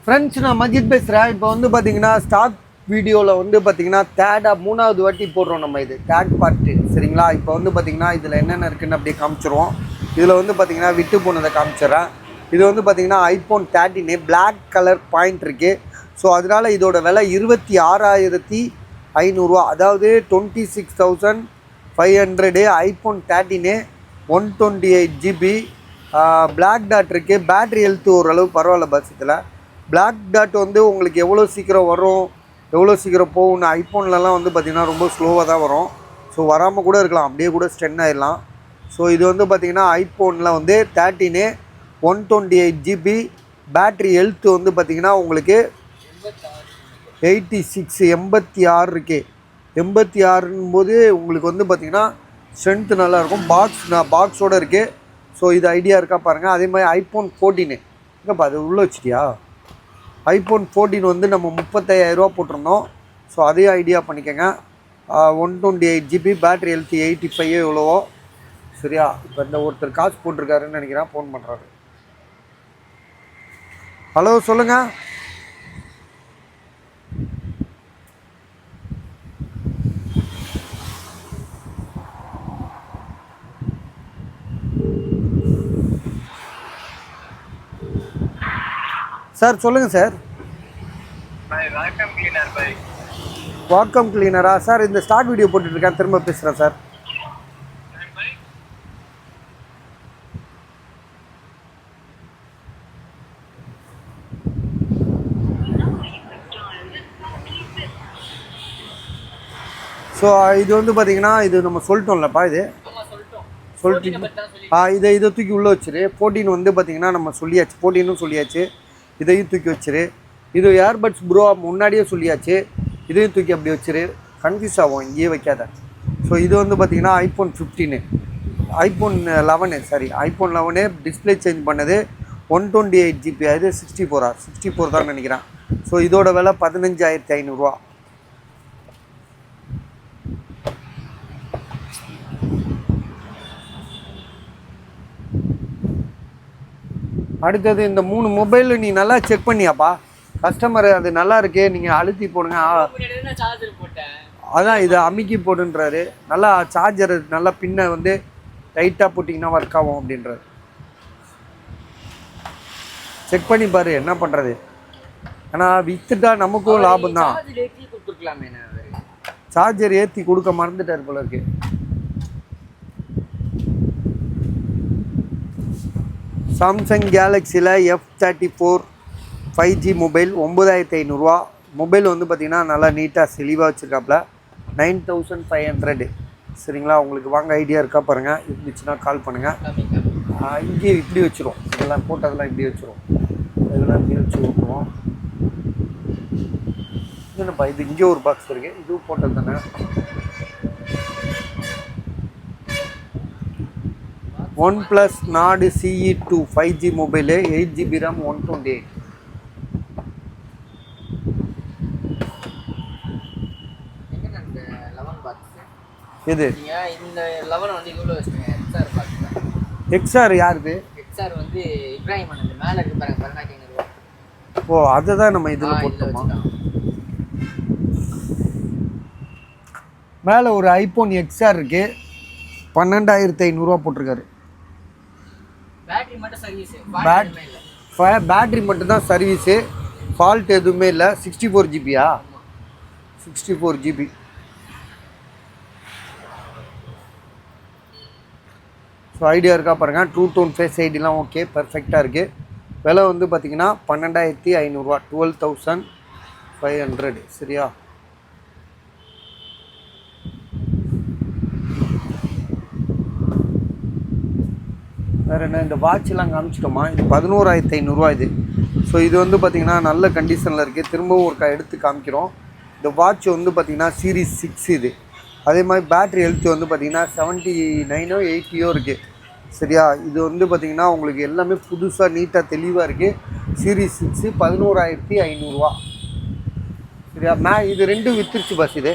Friends, நான் மஜித் பேசுகிறேன். இப்போ வந்து பார்த்தீங்கன்னா ஸ்டாக் வீடியோவில் வந்து பார்த்தீங்கன்னா மூணாவது வாட்டி போடுறோம் நம்ம. இது தேர்ட் பார்ட்டு, சரிங்களா? இப்போ வந்து பார்த்தீங்கன்னா இதில் என்னென்ன இருக்குதுன்னு அப்படியே காமிச்சிருவோம். இதில் வந்து பார்த்தீங்கன்னா விட்டு போனதை காமிச்சிட்றேன். இது வந்து பார்த்தீங்கன்னா ஐஃபோன் 13 பிளாக் கலர் பாயிண்ட் இருக்குது. ஸோ அதனால் இதோட விலை 26,500, அதாவது 26,500. ஐஃபோன் 13 128 GB, பிளாக் டாட் இருக்குது. பேட்ரி ஹெல்த் ஓரளவு பரவாயில்ல பட்சத்தில். பிளாக் டாட் வந்து உங்களுக்கு எவ்வளோ சீக்கிரம் வரும், எவ்வளோ சீக்கிரம் போகும்னு ஐஃபோன்லலாம் வந்து பார்த்திங்கன்னா ரொம்ப ஸ்லோவாக தான் வரும். ஸோ வராமல் கூட இருக்கலாம், அப்படியே கூட ஸ்டென் ஆகிடலாம். ஸோ இது வந்து பார்த்திங்கன்னா ஐஃபோனில் வந்து 13 128 GB, பேட்ரி ஹெல்த் வந்து பார்த்திங்கன்னா உங்களுக்கு 86 இருக்குது. 86 போது உங்களுக்கு வந்து பார்த்திங்கன்னா ஸ்ட்ரென்த்து நல்லாயிருக்கும். பாக்ஸோடு இருக்குது. ஸோ இது ஐடியா இருக்கா பாருங்கள். அதே மாதிரி ஐஃபோன் 14 இல்லைப்பா, அது உள்ளே வச்சிட்டியா? ஐஃபோன் 14 வந்து நம்ம 35,000 போட்டிருந்தோம். ஸோ அதையும் ஐடியா பண்ணிக்கோங்க. 128 GB, பேட்ரி ஹெல்த் 85 எவ்வளவோ, சரியா? இப்போ இந்த ஒருத்தர் காசு போட்டிருக்காருன்னு நினைக்கிறேன், ஃபோன் பண்ணுறாரு. ஹலோ, சொல்லுங்கள். சார் சொல்லுங்கள் சார். வாக்கம் கிளீனரா சார்? இந்த ஸ்டார்ட் வீடியோ போட்டுட்ருக்கேன், திரும்ப பேசுகிறேன் சார். ஸோ இது வந்து பார்த்தீங்கன்னா இது நம்ம சொல்லிட்டோம்லப்பா, இது சொல்லிட்டு இதை தூக்கி உள்ளே வச்சிரு. 14 வந்து பார்த்தீங்கன்னா நம்ம சொல்லியாச்சு, 14 சொல்லியாச்சு. இதையும் தூக்கி வச்சிரு. இது ஏர்பட்ஸ் ப்ரோ முன்னாடியே சொல்லியாச்சு. இதையும் தூக்கி அப்படி வச்சிரு, கன்ஃபியூஸ் ஆகும், இங்கேயே வைக்காத. ஸோ இது வந்து பார்த்திங்கன்னா ஐஃபோன் 15, ஐஃபோன் 11 டிஸ்பிளே சேஞ்ச் பண்ணது 128 GB, அது 64 தான் நினைக்கிறேன். ஸோ இதோட விலை 15,500. அடுத்தது இந்த 3 மொபைல் நீ நல்லா செக் பண்ணியாப்பா? கஸ்டமர் அது நல்லா இருக்கு, நீங்கள் அழுத்தி போடுங்க. அதான் இதை அமுக்கி போடுன்றாரு. நல்லா சார்ஜர் நல்லா பின்ன வந்து டைட்டாக போட்டிங்கன்னா ஒர்க் ஆகும் அப்படின்றாரு. செக் பண்ணி பாரு, என்ன பண்ணுறது. ஆனால் விற்றுட்டா நமக்கும் லாபம் தான். சார்ஜர் ஏற்றி கொடுக்க மறந்துட்டார் போல இருக்கு. Samsung கேலக்ஸியில் F34 5G mobile 9,500. Mobile வந்து பார்த்திங்கன்னா நல்லா நீட்டாக தெளிவாக வச்சுருக்காப்புல. 9,500, சரிங்களா? உங்களுக்கு வாங்க ஐடியா இருக்கா பாருங்கள். இருந்துச்சுன்னா கால் பண்ணுங்கள். இங்கே இப்படி வச்சுருவோம், இதெல்லாம் போட்டதெல்லாம் இப்படி வச்சுருவோம், இதெல்லாம் இப்படி வச்சு விட்டுருவோம். என்னப்பா இது, இங்கே ஒரு பாக்ஸ் இருக்குது, இதுவும் போட்டது தானே. OnePlus Nord CE2 5G mobile, 8 GB RAM, 128. இது இந்த 11 வந்து இவ்வளோ XR பாக்ஸ். XR யாருது? XR வந்து இப்ராஹிம் அண்ணன் மேலே இருக்கு பாருங்க, 1500. ஓ, அதை தான் நம்ம இதில் போட்டோமா? மேலே ஒரு ஐஃபோன் XR இருக்குது, 12,500 போட்டிருக்காரு. பேட்டரி மட்டும் சர்வீஸு, பேட்டரி மட்டும்தான் சர்வீஸு, ஃபால்ட் எதுவுமே இல்லை. 64 GBயா? 64 GB. ஸோ ஐடியா இருக்கா பாருங்கள். ட்ரூ டோன் ஃபேஸ் ஐடிலாம் ஓகே, பர்ஃபெக்டாக இருக்குது. விலை வந்து பார்த்திங்கன்னா 12,500, 12,500, சரியா? வேறு என்ன, இந்த வாட்செலாம் காமிச்சிட்டோமா? இது 11,500 இது. ஸோ இது வந்து பார்த்திங்கன்னா நல்ல கண்டிஷனில் இருக்குது. திரும்பவும் ஒருக்கா எடுத்து காமிக்கிறோம். இந்த வாட்ச் வந்து பார்த்திங்கன்னா சீரீஸ் 6 இது. அதே மாதிரி பேட்ரி ஹெல்த் வந்து பார்த்திங்கன்னா 79 80 இருக்குது, சரியா? இது வந்து பார்த்திங்கன்னா உங்களுக்கு எல்லாமே புதுசாக நீட்டாக தெளிவாக இருக்குது. சீரீஸ் 6 11,500, சரியா? இது ரெண்டும் விற்றுருச்சு பஸ். இது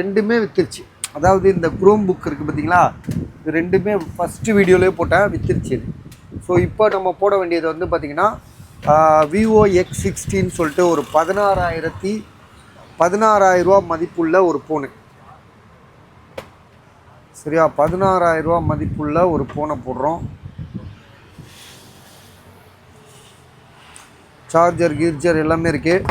ரெண்டுமே விற்றுருச்சு. அதாவது இந்த குரோம் புக் இருக்குது பார்த்தீங்களா, இது ரெண்டுமே ஃபஸ்ட்டு வீடியோலேயே போட்டேன், விற்றுருச்சு. இது ஸோ இப்போ நம்ம போட வேண்டியது வந்து பார்த்திங்கன்னா விவோ X16 சொல்லிட்டு ஒரு 16,000 ரூபா மதிப்புள்ள ஒரு ஃபோனு. சரியா, 16,000 ரூபா மதிப்புள்ள ஒரு ஃபோனை போடுறோம். சார்ஜர் கீர்ஜர் எல்லாமே இருக்குது.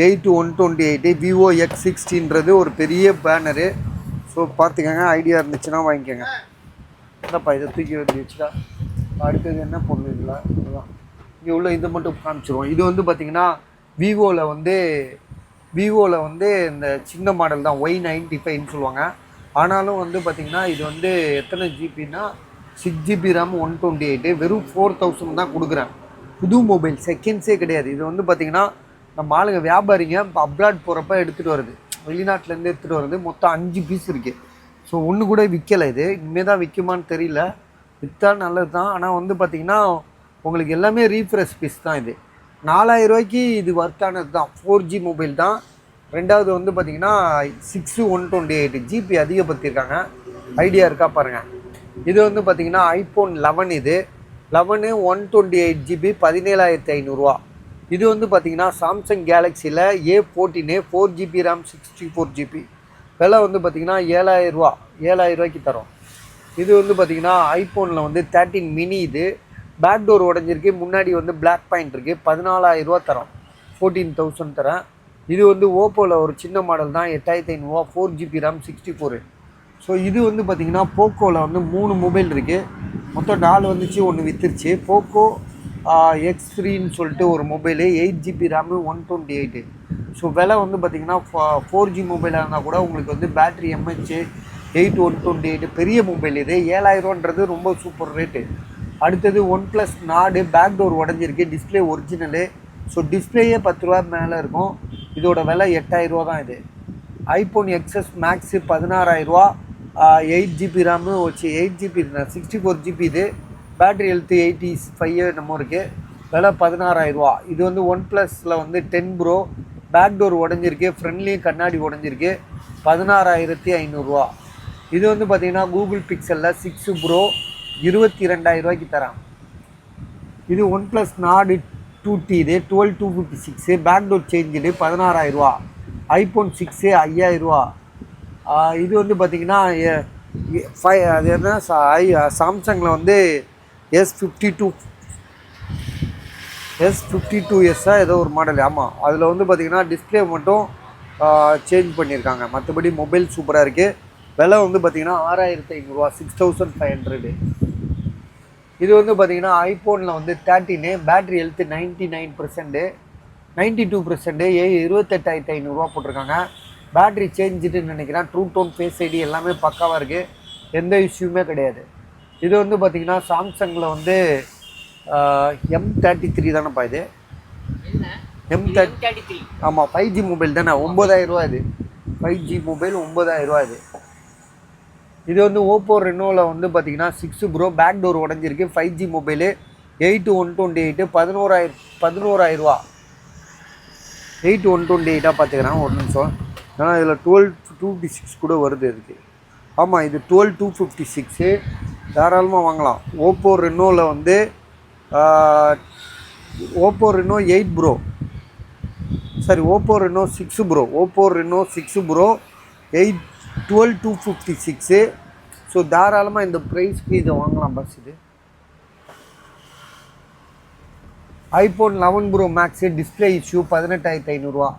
8128 விவோ X16ன்றது ஒரு பெரிய பேனரு. ஸோ பார்த்துக்கங்க, ஐடியா இருந்துச்சுன்னா வாங்கிக்கோங்க. என்னப்பா இதை தூக்கி வச்சுட்டா அடுத்தது என்ன பொருள் இதில் அதுதான் இங்கே உள்ள இது மட்டும் காமிச்சிருவோம். இது வந்து பார்த்திங்கன்னா விவோவில் வந்து இந்த சின்ன மாடல் தான், Y95ன்னு சொல்லுவாங்க. ஆனாலும் வந்து பார்த்திங்கன்னா இது வந்து எத்தனை ஜிபின்னா 6GB RAM 128, வெறும் 4000 தான் கொடுக்குறேன். புது மொபைல், செகண்ட்ஸே கிடையாது. இது வந்து பார்த்திங்கன்னா நம்ம ஆளுங்க வியாபாரிங்க இப்போ அப்ராட் போகிறப்ப எடுத்துகிட்டு வருது, வெளிநாட்டிலேருந்து எடுத்துகிட்டு வருது. மொத்தம் 5 பீஸ் இருக்குது. ஸோ ஒன்று கூட விற்கலை. இது இனிமேல் தான் விற்குமான்னு தெரியல. விற்றா நல்லது தான். ஆனால் வந்து பார்த்திங்கன்னா உங்களுக்கு எல்லாமே ரீஃப்ரெஷ் பீஸ் தான். இது 4000 ரூபாய்க்கு இது ஒர்த்தானது தான். 4G மொபைல் தான். ரெண்டாவது வந்து பார்த்திங்கன்னா 6/128 ஜிபி அதிகப்படுத்தியிருக்காங்க. ஐடியா இருக்கா பாருங்கள். இது வந்து பார்த்திங்கன்னா iPhone 11. இது 11 128 ஜிபி 17,500 ரூபா. இது வந்து பார்த்திங்கன்னா Samsung கேலக்ஸியில் A14 4GB RAM 64GB. விலை வந்து பார்த்திங்கன்னா 7,000 ரூபா, 7,000 ரூபாய்க்கு தரோம். இது வந்து பார்த்திங்கன்னா ஐஃபோனில் வந்து 13 மினி. இது பேக் டோர் உடஞ்சிருக்கு, முன்னாடி வந்து பிளாக் பாயிண்ட் இருக்குது. 14,000 ரூபா தரோம், 14,000 தரேன். இது வந்து ஓப்போவில் ஒரு சின்ன மாடல் தான், 8,500 ரூபா, 4GB RAM 64. ஸோ இது வந்து பார்த்திங்கன்னா போக்கோவில் வந்து 3 மொபைல் இருக்குது. மொத்தம் 4 வந்துச்சு, ஒன்று விற்றுருச்சு. போக்கோ X3ன்னு சொல்லிட்டு ஒரு மொபைலு, 8GB RAM 128. ஸோ விலை வந்து பார்த்திங்கன்னா 4G மொபைலாக இருந்தால் கூட உங்களுக்கு வந்து பேட்ரி MH 8128 பெரிய மொபைல். இது 7,000 ரூபான்றது ரொம்ப சூப்பர் ரேட்டு. அடுத்தது OnePlus Nord, பேக் டோர் உடஞ்சிருக்கு, டிஸ்பிளே ஒரிஜினலு. ஸோ டிஸ்பிளேயே 10 ரூபா மேலே இருக்கும். இதோட விலை 8,000 ரூபா தான். இது iPhone XS Max 16,000 ரூபா, 8GB RAM வச்சு 8GB 64GB. இது பேட்ரி ஹெல்த்து 85 என்னமோ இருக்குது. விலை 16,000 ரூபா. இது வந்து OnePlusல வந்து 10 Pro, பேக் டோர் உடஞ்சிருக்கு, ஃப்ரண்ட்லேயும் கண்ணாடி உடஞ்சிருக்கு, 16,500 ரூபா. இது வந்து பார்த்திங்கன்னா கூகுள் பிக்சலில் 6 Pro 22,000 ரூபாய்க்கு தரேன். இது OnePlus Nord 2T, இது 12,256, பேக் டோர் சேஞ்சு 16,000 ரூபா. iPhone 6 5,000 ரூபா. இது வந்து பார்த்திங்கன்னா அது என்ன சாம்சங்கில் வந்து S52s ஏதோ ஒரு மாடல். ஆமாம், அதில் வந்து பார்த்திங்கன்னா டிஸ்பிளே மட்டும் சேஞ்ச் பண்ணியிருக்காங்க. மற்றபடி மொபைல் சூப்பராக இருக்குது. விலை வந்து பார்த்திங்கன்னா 6,500 ரூபா, 6,500. இது வந்து பார்த்திங்கன்னா ஐஃபோனில் வந்து 13 பேட்ரி ஹெல்த்து 99%, 92%, 28,500 ரூபா போட்டிருக்காங்க. பேட்ரி சேஞ்சுன்னு நினைக்கிறேன். ட்ரூ டோன், ஃபேஸ் ஐடி எல்லாமே பக்காவாக இருக்குது, எந்த இஷ்யூமே கிடையாது. இது வந்து பார்த்திங்கன்னா சாம்சங்கில் வந்து M33 தானேப்பா இது? M33. ஆமாம், 5G மொபைல் தானே, 9,000 ரூபா. இது 5G மொபைல் 9,000 ரூபா. இது வந்து ஓப்போ ரெனோவில் வந்து பார்த்திங்கன்னா 6 Pro, பேக் டோர் உடஞ்சிருக்கு, 5G மொபைலு, 8/128, 11,000 ரூபா. 8/128 பார்த்துக்கிறேன், ஒரு நிமிஷம். ஏன்னா இதில் 12/256 கூட வருது இதுக்கு. ஆமாம், இது 12/256 தாராளமாக வாங்கலாம். ஓப்போ ரெனோவில் வந்து Oppo Reno 8 Pro, sorry Oppo Reno 6 Pro, Oppo Reno 6 Pro 12/256. So தாராளமாக இந்த ப்ரைஸ்க்கு இதை வாங்கலாம் பஸ். இது iPhone 11 Pro Max, display issue 18,500 ரூபா.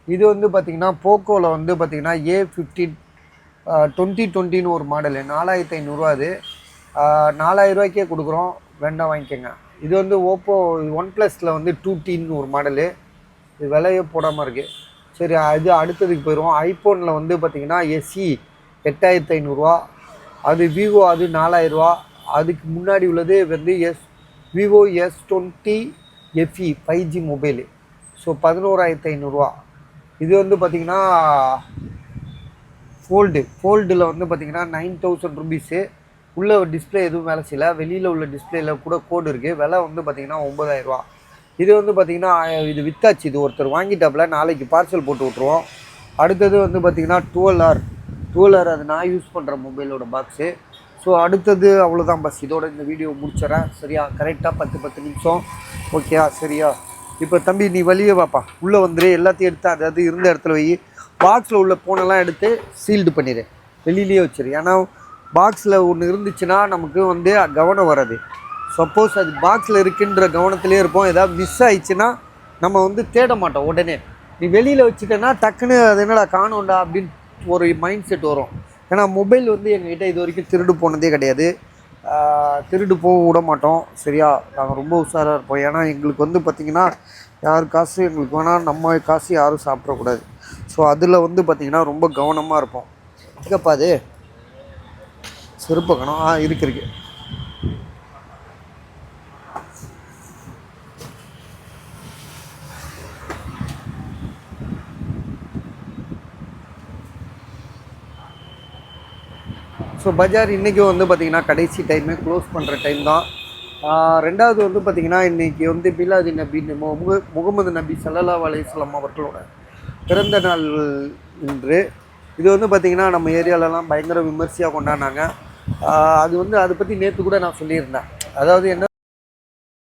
இது வந்து பார்த்திங்கன்னா போக்கோவில் வந்து பார்த்திங்கன்னா A15 2020ன்னு ஒரு மாடலு, 4,500 ரூபா. அது 4,000 ரூபாய்க்கே கொடுக்குறோம், வேண்டாம் வாங்கிக்கோங்க. இது வந்து ஓப்போ OnePlusல வந்து 2Tன்னு ஒரு மாடலு, இது விலையே போடாமல் இருக்குது. சரி, அது அடுத்ததுக்கு போயிடுவோம். ஐஃபோனில் வந்து பார்த்திங்கன்னா SE 8,500 ரூபா. அது விவோ, அது 4,000 ரூபா. அதுக்கு முன்னாடி உள்ளது வந்து Vivo S20 FE 5G mobile. So 11,500 ரூபா. இது வந்து பார்த்திங்கன்னா ஃபோல்டில் வந்து பார்த்திங்கன்னா 9,000 ருபீஸு. உள்ள டிஸ்பிளே எதுவும் வேலை செய்யலை, வெளியில் உள்ள டிஸ்பிளேயில் கூட கோடு இருக்குது. விலை வந்து பார்த்திங்கன்னா 9,000 ரூபா. இது வந்து பார்த்திங்கன்னா இது வித்தாச்சு. இது ஒருத்தர் வாங்கிட்டாப்புல, நாளைக்கு பார்சல் போட்டு விட்ருவோம். அடுத்தது வந்து பார்த்திங்கன்னா 12R, அது நான் யூஸ் பண்ணுற மொபைலோட பாக்ஸு. ஸோ அடுத்தது அவ்வளோதான் பஸ். இதோட இந்த வீடியோ முடிச்சிடறேன். சரியா? கரெக்டாக 10 நிமிஷம். ஓகேயா? சரியா? இப்போ தம்பி நீ வெளியே வாப்பா, உள்ளே வந்துடு. எல்லாத்தையும் எடுத்து அதாவது இருந்த இடத்துல வை. பாக்ஸில் உள்ள போனெல்லாம் எடுத்து சீல்டு பண்ணிடு, வெளியிலேயே வச்சிரு. ஏன்னா பாக்ஸில் ஒன்று இருந்துச்சுன்னா நமக்கு வந்து கவனம் வராது. சப்போஸ் அது பாக்ஸில் இருக்குன்ற கவனத்திலே இருப்போம். ஏதாவது மிஸ் ஆயிடுச்சுன்னா நம்ம வந்து தேட மாட்டோம் உடனே. நீ வெளியில் வச்சுட்டேன்னா டக்குன்னு அது என்னடா காணோண்டா அப்படின்னு ஒரு மைண்ட் செட் வரும். ஏன்னா மொபைல் வந்து எங்ககிட்ட இது வரைக்கும் திருடு போனதே கிடையாது. திருடு போக விட மாட்டோம். சரியா? நாங்கள் ரொம்ப உஷாராக இருப்போம். ஏன்னா எங்களுக்கு வந்து பார்த்திங்கன்னா யார் காசு எங்களுக்கு வேணால், நம்ம காசு யாரும் சாப்பிடக்கூடாது. ஸோ அதில் வந்து பார்த்திங்கன்னா ரொம்ப கவனமாக இருப்போம். இருக்கப்பா அது செருப்பு கணம் இருக்கு. ஸோ பஜார் இன்றைக்கி வந்து பார்த்திங்கன்னா கடைசி டைமு, க்ளோஸ் பண்ணுற டைம் தான். ரெண்டாவது வந்து பார்த்திங்கன்னா இன்றைக்கி வந்து மிலாது நபி முகமது நபி ஸல்லல்லாஹு அலைஹி வஸல்லம் அவர்களோட பிறந்த நாள் இன்று. இது வந்து பார்த்திங்கன்னா நம்ம ஏரியாலலாம் பயங்கர விமர்சையாக கொண்டாடினாங்க. அது வந்து அதை பற்றி நேற்று கூட நான் சொல்லியிருந்தேன். அதாவது என்ன